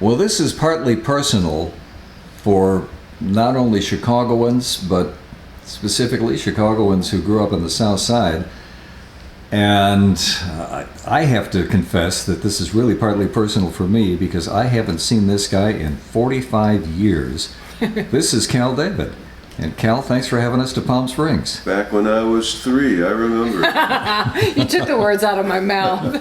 Well, this is partly personal for not only Chicagoans, but specifically Chicagoans who grew up on the South Side. And I have to confess that this is really partly personal for me because I haven't seen this guy in 45 years. This is Kal David. And Kal, thanks for having us to Palm Springs. Back when I was 3, I remember. You took the words out of my mouth.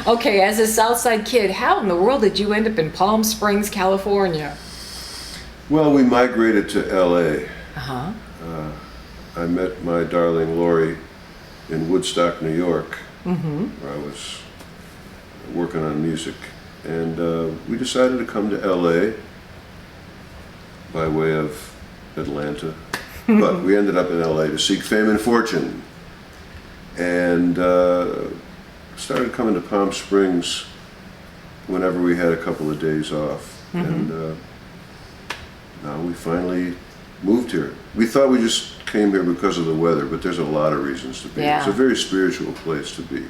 Okay, as a Southside kid, how in the world did you end up in Palm Springs, California? Well, we migrated to LA. Uh-huh. I met my darling Lauri in Woodstock, New York, where I was working on music. And we decided to come to LA by way of Atlanta. But we ended up in LA to seek fame and fortune. And started coming to Palm Springs whenever we had a couple of days off. And now we finally moved here. We thought we just came here because of the weather, but there's a lot of reasons to be. Yeah. It's a very spiritual place to be.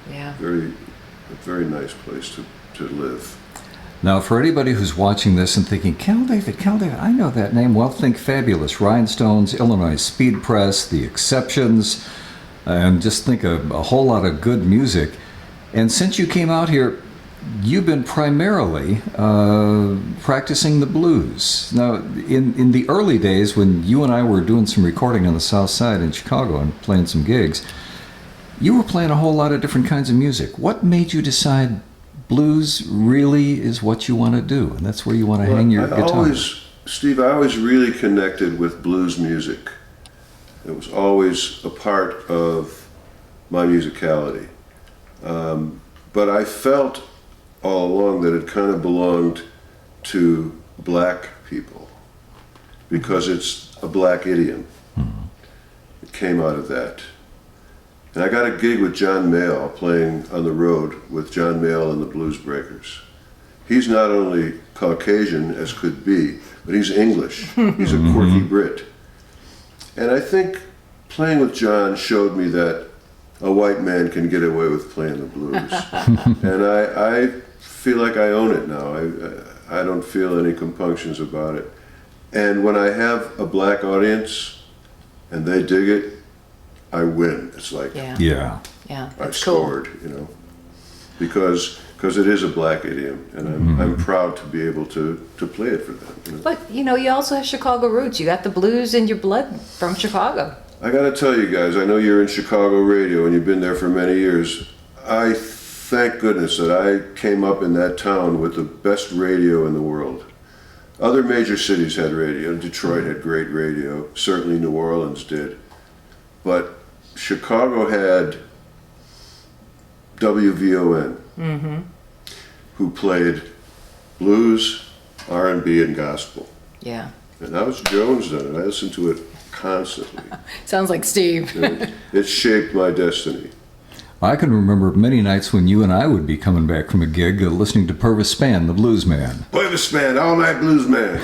Yeah. A very nice place to live. Now, for anybody who's watching this and thinking, Kal David, I know that name. Well, think Fabulous, Rhinestones, Illinois Speed Press, The Exceptions, and just think of a whole lot of good music. And since you came out here, you've been primarily practicing the blues. Now, in the early days when you and I were doing some recording on the South Side in Chicago and playing some gigs, you were playing a whole lot of different kinds of music. What made you decide blues really is what you want to do, and that's where you want to hang your guitar? Steve, I always really connected with blues music. It was always a part of my musicality. But I felt all along that it kind of belonged to black people because it's a black idiom. It came out of that. And I got a gig with John Mayall playing on the road with John Mayall and the Blues Breakers. He's not only Caucasian as could be, but he's English. He's a quirky Brit. And I think playing with John showed me that a white man can get away with playing the blues. And I feel like I own it now. I don't feel any compunctions about it. And when I have a black audience and they dig it, I win. It's like Yeah, I scored, cool. Because it is a black idiom, and I'm proud to be able to play it for them. But you also have Chicago roots. You got the blues in your blood from Chicago. I got to tell you guys, I know you're in Chicago radio and you've been there for many years. I thank goodness that I came up in that town with the best radio in the world. Other major cities had radio. Detroit had great radio. Certainly New Orleans did. But Chicago had WVON, who played blues, R&B, and gospel. Yeah. And that was Jones on it. I listened to it constantly. Sounds like Steve. It shaped my destiny. I can remember many nights when you and I would be coming back from a gig listening to Purvis Spann, the blues man. Purvis Spann, all-night blues man.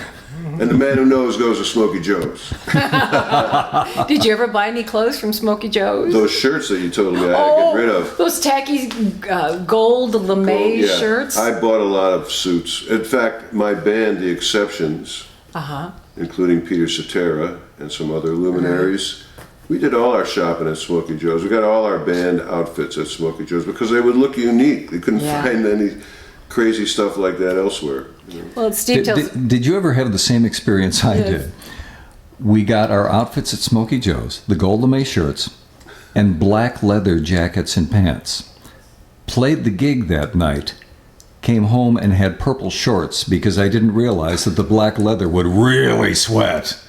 And the man who knows goes to Smokey Joe's. Did you ever buy any clothes from Smokey Joe's? Those shirts that you told me I had to get rid of. Those tacky gold lame shirts. I bought a lot of suits. In fact, my band, The Exceptions, including Peter Cetera and some other luminaries, we did all our shopping at Smokey Joe's. We got all our band outfits at Smokey Joe's because they would look unique. They couldn't find any crazy stuff like that elsewhere. Well, Steve did you ever have the same experience I did? We got our outfits at Smokey Joe's, the gold lame shirts, and black leather jackets and pants. Played the gig that night, came home and had purple shorts because I didn't realize that the black leather would really sweat.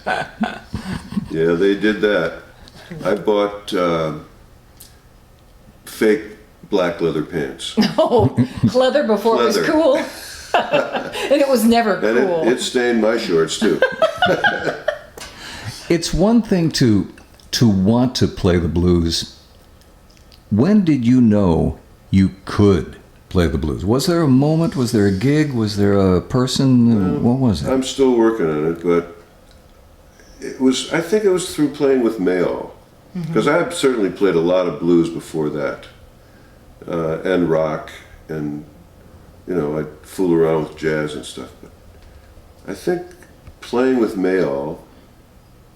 Yeah, they did that. I bought fake black leather pants. Oh, leather before it was cool. And it was never cool. And it stained my shorts too. It's one thing to want to play the blues. When did you know you could play the blues? Was there a moment? Was there a gig? Was there a person? What was it? I'm still working on it, but I think it was through playing with Mayall. Because I had certainly played a lot of blues before that. And rock and I'd fool around with jazz and stuff. But I think playing with Mayall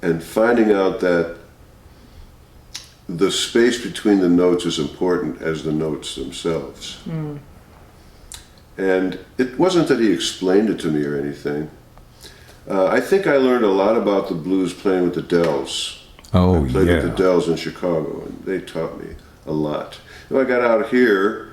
and finding out that the space between the notes is important as the notes themselves. And it wasn't that he explained it to me or anything. I think I learned a lot about the blues playing with the Dells. Oh, I played yeah. with the Dells in Chicago, and they taught me a lot. When I got out here,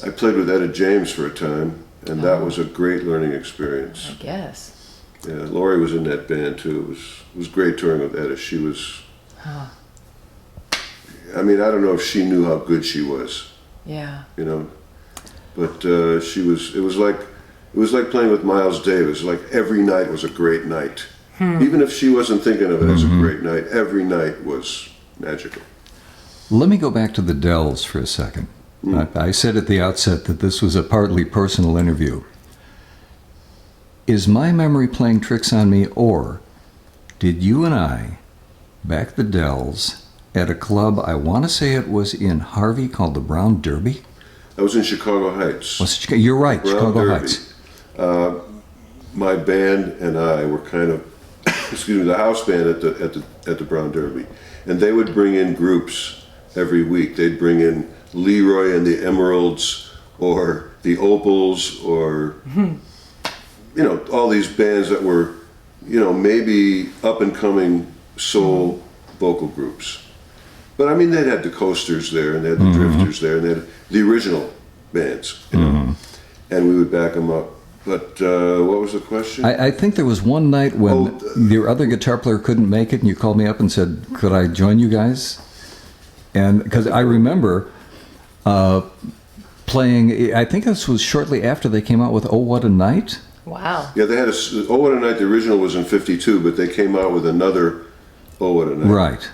I played with Etta James for a time, and that was a great learning experience. I guess. Yeah, Lauri was in that band too. It was great touring with Etta. She was. I mean, I don't know if she knew how good she was. Yeah. But she was. It was like playing with Miles Davis. Like every night was a great night. Even if she wasn't thinking of it as a great night, every night was magical. Let me go back to the Dells for a second. I said at the outset that this was a partly personal interview. Is my memory playing tricks on me, or did you and I back the Dells at a club, I want to say it was in Harvey, called the Brown Derby? I was in Chicago Heights. You're right, Brown Chicago Derby. Heights. My band and I were kind of, the house band at the Brown Derby, and they would bring in groups every week. They'd bring in Leroy and the Emeralds, or the Opals, or all these bands that were, maybe up and coming soul vocal groups. But I mean, they'd had the Coasters there, and they had the Drifters there, and they had the original bands, and we would back them up. But what was the question? I think there was one night when your other guitar player couldn't make it, and you called me up and said, could I join you guys? And because I remember playing, I think this was shortly after they came out with Oh What a Night. Wow. Yeah, they had Oh What a Night, the original was in '52, but they came out with another Oh What a Night. Right.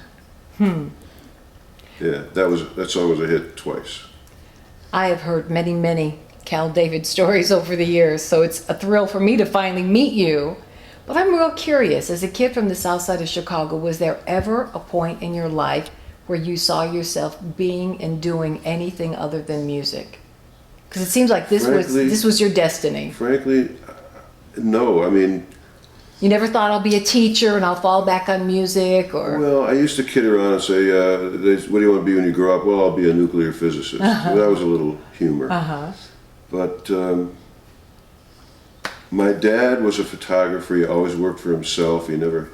Yeah, that song was a hit twice. I have heard many, many Kal David stories over the years, so it's a thrill for me to finally meet you. But I'm real curious, as a kid from the south side of Chicago, was there ever a point in your life where you saw yourself being and doing anything other than music? Because it seems like this was your destiny. Frankly, no. I mean, you never thought, I'll be a teacher and I'll fall back on music, or? well, I used to kid around and say, what do you want to be when you grow up? Well, I'll be a nuclear physicist. That was a little humor. But my dad was a photographer. He always worked for himself. He never,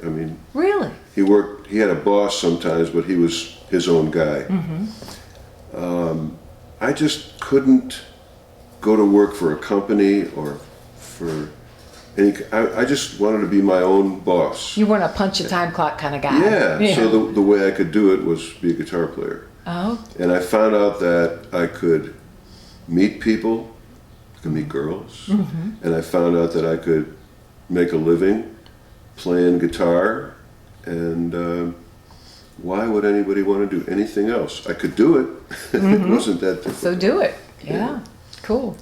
Really? he had a boss sometimes, but he was his own guy. I just couldn't go to work for a company or for any, I just wanted to be my own boss. You weren't a punch a time clock kind of guy. Yeah. So the way I could do it was be a guitar player. Oh. And I found out that I could meet people, I could meet girls, and I found out that I could make a living playing guitar, and why would anybody want to do anything else? I could do it. It wasn't that difficult. So do it. Yeah. Cool.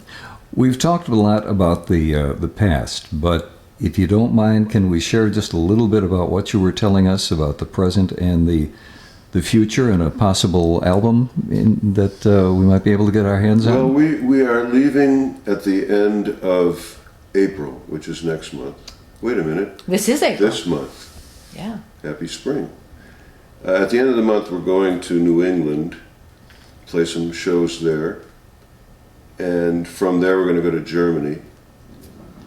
We've talked a lot about the past, but if you don't mind, can we share just a little bit about what you were telling us about the present and the future, and a possible album that we might be able to get our hands on? Well, we are leaving at the end of April, which is next month. Wait a minute. This is April. This month. Yeah. Happy spring. At the end of the month, we're going to New England, play some shows there. And from there, we're going to go to Germany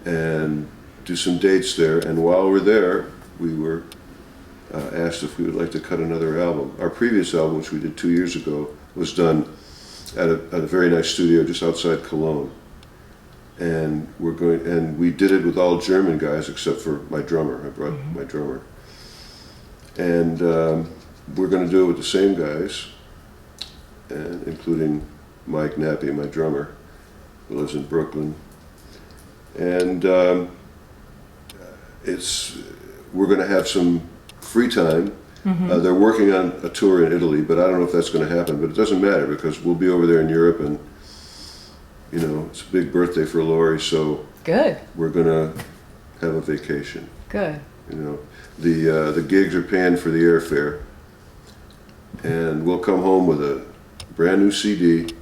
and do some dates there. And while we're there, we were asked if we would like to cut another album. Our previous album, which we did 2 years ago, was done at a very nice studio just outside Cologne. And we did it with all German guys except for my drummer. I brought my drummer. And we're going to do it with the same guys, and including Mike Nappy, my drummer, who lives in Brooklyn. And we're going to have some free time. They're working on a tour in Italy, but I don't know if that's going to happen. But it doesn't matter, because we'll be over there in Europe, and it's a big birthday for Lauri, so Good. we're going to have a vacation. Good. The gigs are paying for the airfare, and we'll come home with a brand new CD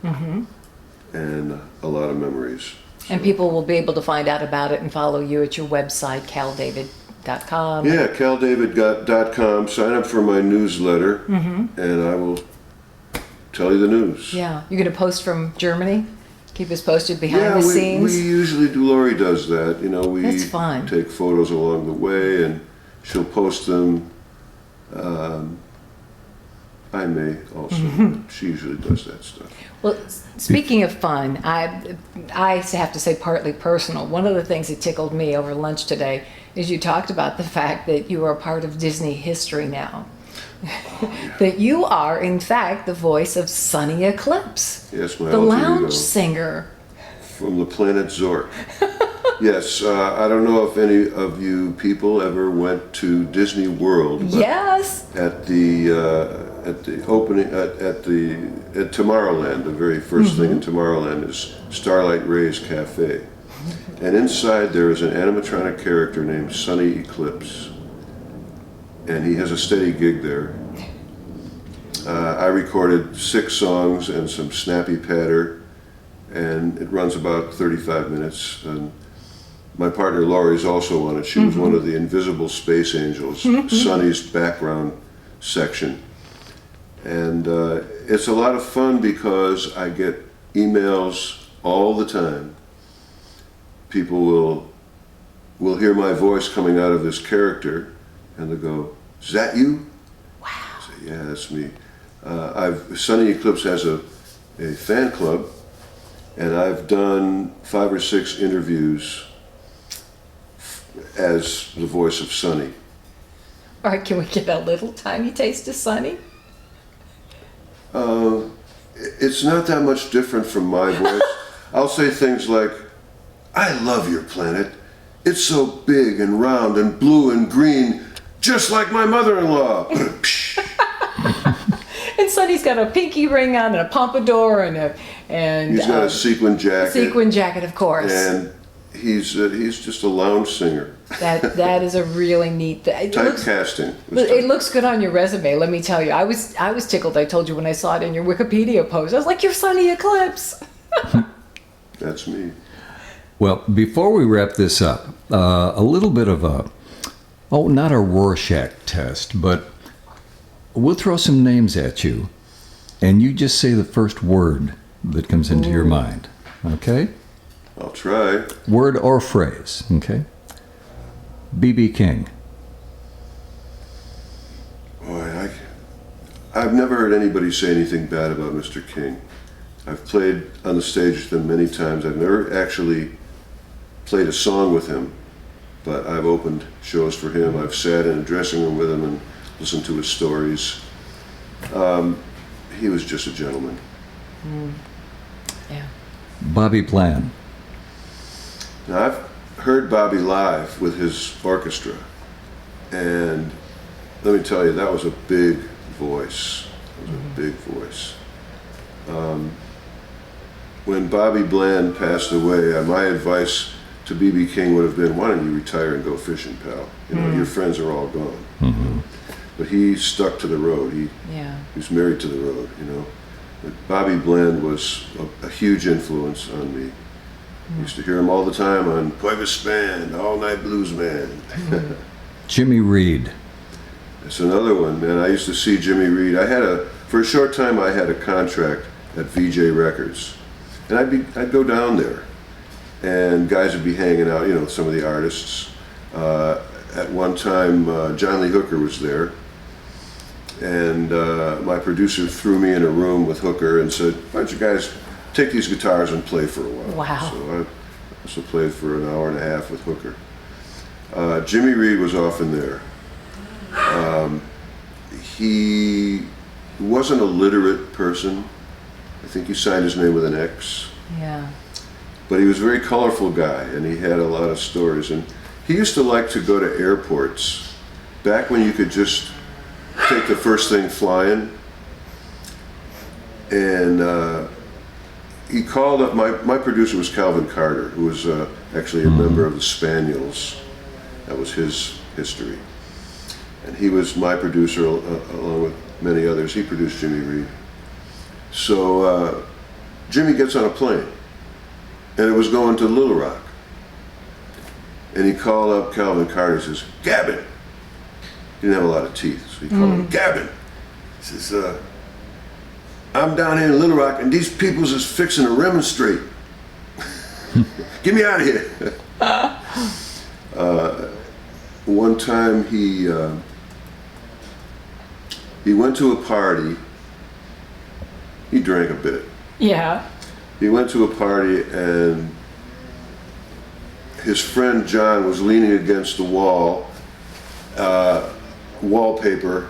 and a lot of memories. And people will be able to find out about it and follow you at your website, kaldavid.com. Yeah, kaldavid.com. Sign up for my newsletter, and I will tell you the news. Yeah. You're going to post from Germany? Keep us posted behind the scenes? We usually do. Lauri does that. We That's fun. take photos along the way, and she'll post them. I may also. She usually does that stuff. Well, speaking of fun, I have to say partly personal. One of the things that tickled me over lunch today is you talked about the fact that you are a part of Disney history now. That you are, in fact, the voice of Sonny Eclipse. Yes, my the alter lounge ego singer. from the planet Zork. Yes, I don't know if any of you people ever went to Disney World. But Yes. At the opening at Tomorrowland, the very first thing in Tomorrowland is Starlight Ray's Cafe, and inside there is an animatronic character named Sonny Eclipse, and he has a steady gig there. I recorded 6 songs and some snappy patter, and it runs about 35 minutes. And my partner Lauri is also on it. She was one of the invisible space angels, Sonny's background section. And it's a lot of fun because I get emails all the time. People will hear my voice coming out of this character, and they'll go, "Is that you?" Wow. I say, "Yeah, that's me." Sonny Eclipse has a fan club, and I've done 5 or 6 interviews as the voice of Sonny. All right, can we get a little tiny taste of Sonny? It's not that much different from my voice. I'll say things like, "I love your planet. It's so big and round and blue and green, just like my mother-in-law." And Sonny's got a pinky ring on and a pompadour and He's got a sequin jacket. sequin jacket, of course. And he's just a lounge singer. That is a really neat thing. Typecasting. It looks good on your resume, let me tell you. I was tickled. I told you when I saw it in your Wikipedia post. I was like, "You're Sonny Eclipse." That's me. Well, before we wrap this up, a little bit of not a Rorschach test, but we'll throw some names at you, and you just say the first word that comes into your mind, okay? I'll try. Word or phrase, okay? B.B. King. Boy, I've never heard anybody say anything bad about Mr. King. I've played on the stage with him many times. I've never actually played a song with him, but I've opened shows for him. I've sat in a dressing room with him and listened to his stories. He was just a gentleman. Yeah. Bobby Bland. Now, I've heard Bobby live with his orchestra, and let me tell you, that was a big voice. It was a big voice. When Bobby Bland passed away, my advice to B.B. King would have been, "Why don't you retire and go fishing, pal? Your friends are all gone." But he stuck to the road. He was married to the road, But Bobby Bland was a huge influence on me. I used to hear him all the time on Poibus Band, All Night Blues Man. Jimmy Reed. That's another one, man. I used to see Jimmy Reed. For a short time, I had a contract at VJ Records, and I'd go down there, and guys would be hanging out, some of the artists. At one time, John Lee Hooker was there, and my producer threw me in a room with Hooker and said, "Why don't you guys take these guitars and play for a while?" Wow. So I also played for an hour and a half with Hooker. Jimmy Reed was often there. He wasn't a literate person. I think he signed his name with an X. Yeah. But he was a very colorful guy, and he had a lot of stories. And he used to like to go to airports back when you could just take the first thing flying. And he called up, my producer was Calvin Carter, who was actually a member of the Spaniels. That was his history. And he was my producer along with many others. He produced Jimmy Reed. So Jimmy gets on a plane, and it was going to Little Rock. And he called up Calvin Carter and says, Gavin. He didn't have a lot of teeth, so he called him, Gavin. He says, I'm down here in Little Rock and these people's is fixing to remonstrate. Get me out of here. One time he went to a party. He drank a bit. Yeah. He went to a party and his friend John was leaning against the wall, wallpaper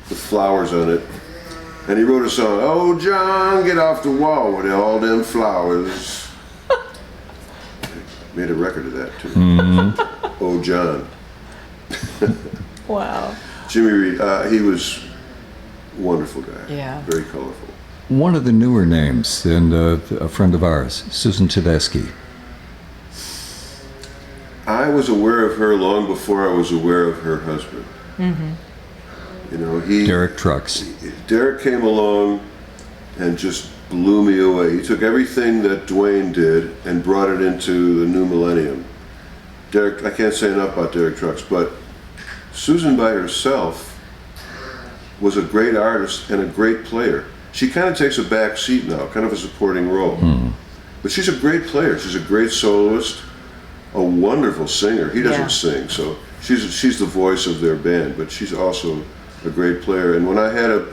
with flowers on it, and he wrote a song, "Oh John, get off the wall with all them flowers." Made a record of that too. Oh John. Wow. Jimmy Reed, he was a wonderful guy. Yeah. Very colorful. One of the newer names, and a friend of ours, Susan Tedeschi. I was aware of her long before I was aware of her husband. You know, Derek Trucks. Derek came along and just blew me away. He took everything that Dwayne did and brought it into the new millennium. Derek, I can't say enough about Derek Trucks, but Susan by herself was a great artist and a great player. She kind of takes a back seat now, kind of a supporting role. But she's a great player. She's a great soloist, a wonderful singer. He doesn't sing, so she's the voice of their band, but she's also a great player. And when I had a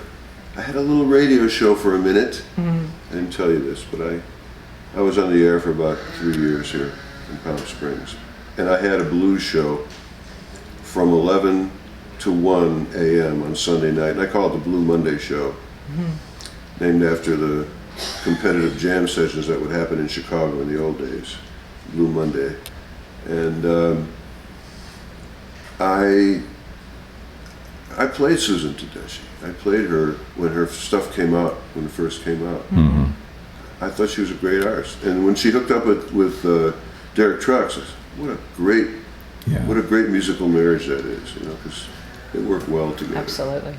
little radio show for a minute. I didn't tell you this, but I was on the air for about 3 years here in Palm Springs. And I had a blues show from 11 to 1 a.m. on Sunday night. And I call it the Blue Monday Show, named after the competitive jam sessions that would happen in Chicago in the old days, Blue Monday. And I played Susan Tedeschi. I played her when her stuff came out, when it first came out. I thought she was a great artist. And when she hooked up with Derek Trucks, I said, what a great musical marriage that is, you know, because they work well together. Absolutely.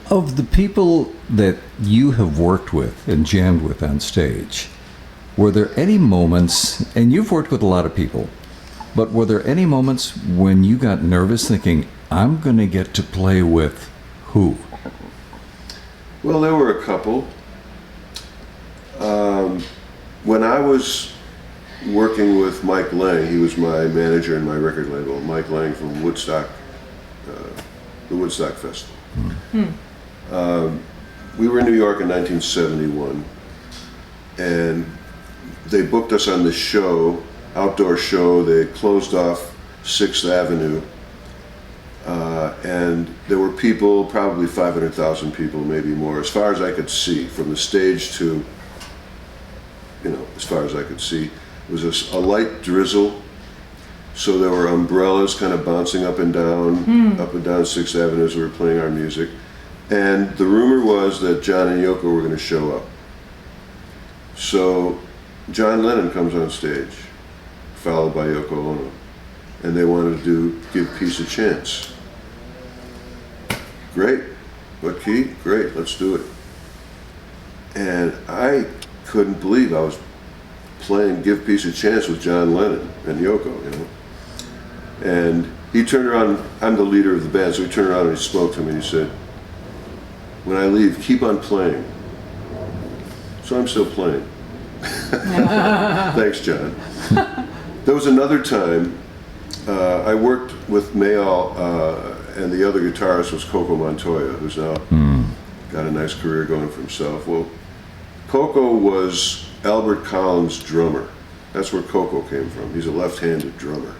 Of the people that you have worked with and jammed with on stage, were there any moments, and you've worked with a lot of people, but were there any moments when you got nervous thinking, I'm going to get to play with who? Well, there were a couple. When I was working with Mike Lang, he was my manager in my record label, Mike Lang from Woodstock, the Woodstock Festival. We were in New York in 1971, and they booked us on this show, outdoor show. They closed off 6th Avenue, and there were people, probably 500,000 people, maybe more, as far as I could see, from the stage to, you know, as far as I could see. It was a light drizzle, so there were umbrellas kind of bouncing up and down 6th Avenue as we were playing our music. And the rumor was that John and Yoko were going to show up. So John Lennon comes on stage, followed by Yoko Ono, and they wanted to give Peace a chance. Great. What key? Great, let's do it. And I couldn't believe I was playing Give Peace a Chance with John Lennon and Yoko, you know. And he turned around, I'm the leader of the band, so he turned around and he spoke to me and he said, when I leave, keep on playing. So I'm still playing. Thanks, John. There was another time, I worked with Mayall, and the other guitarist was Coco Montoya, who's now got a nice career going for himself. Well, Coco was Albert Collins' drummer. That's where Coco came from. He's a left-handed drummer.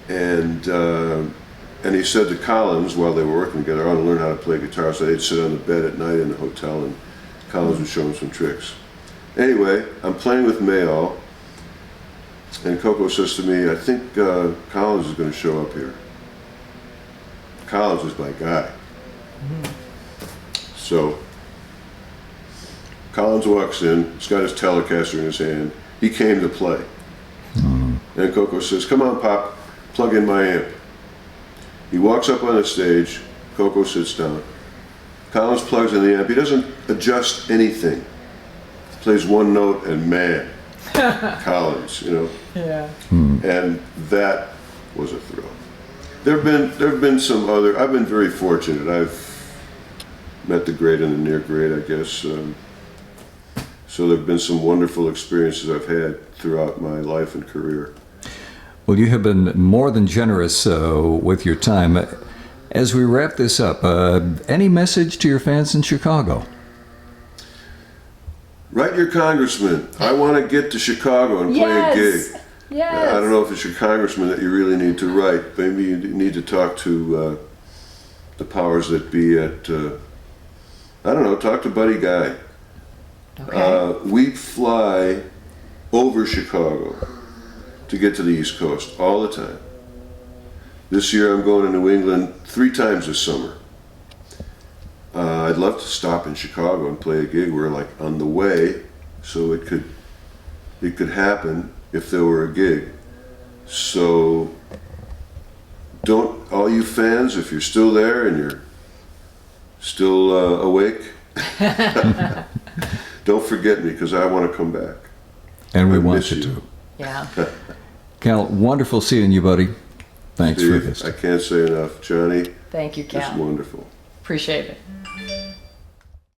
And he said to Collins, while they were working together, I want to learn how to play guitar. So they'd sit on the bed at night in the hotel, and Collins would show him some tricks. Anyway, I'm playing with Mayall, and Coco says to me, I think Collins is going to show up here. Collins is my guy. So Collins walks in, he's got his Telecaster in his hand. He came to play. And Coco says, come on, Pop, plug in my amp. He walks up on the stage, Coco sits down. Collins plugs in the amp. He doesn't adjust anything. plays one note and man, Collins, you know. Yeah. And that was a thrill. There've been some other. I've been very fortunate. I've met the great and the near great, I guess. So there've been some wonderful experiences I've had throughout my life and career. Well, you have been more than generous with your time. As we wrap this up, any message to your fans in Chicago? Write your congressman. I want to get to Chicago and play a gig. Yes. I don't know if it's your congressman that you really need to write. Maybe you need to talk to the powers that be at, I don't know, talk to Buddy Guy. Okay. We fly over Chicago to get to the East Coast all the time. This year I'm going to New England 3 times this summer. I'd love to stop in Chicago and play a gig. We're like on the way, so it could happen if there were a gig. So don't, all you fans, if you're still there and you're still awake, don't forget me, because I want to come back. And we I want miss you you. to. Yeah. Cal, wonderful seeing you, buddy. Thanks for Steve, this. I can't say enough. Johnny, Thank you, just Cal. wonderful. Appreciate it.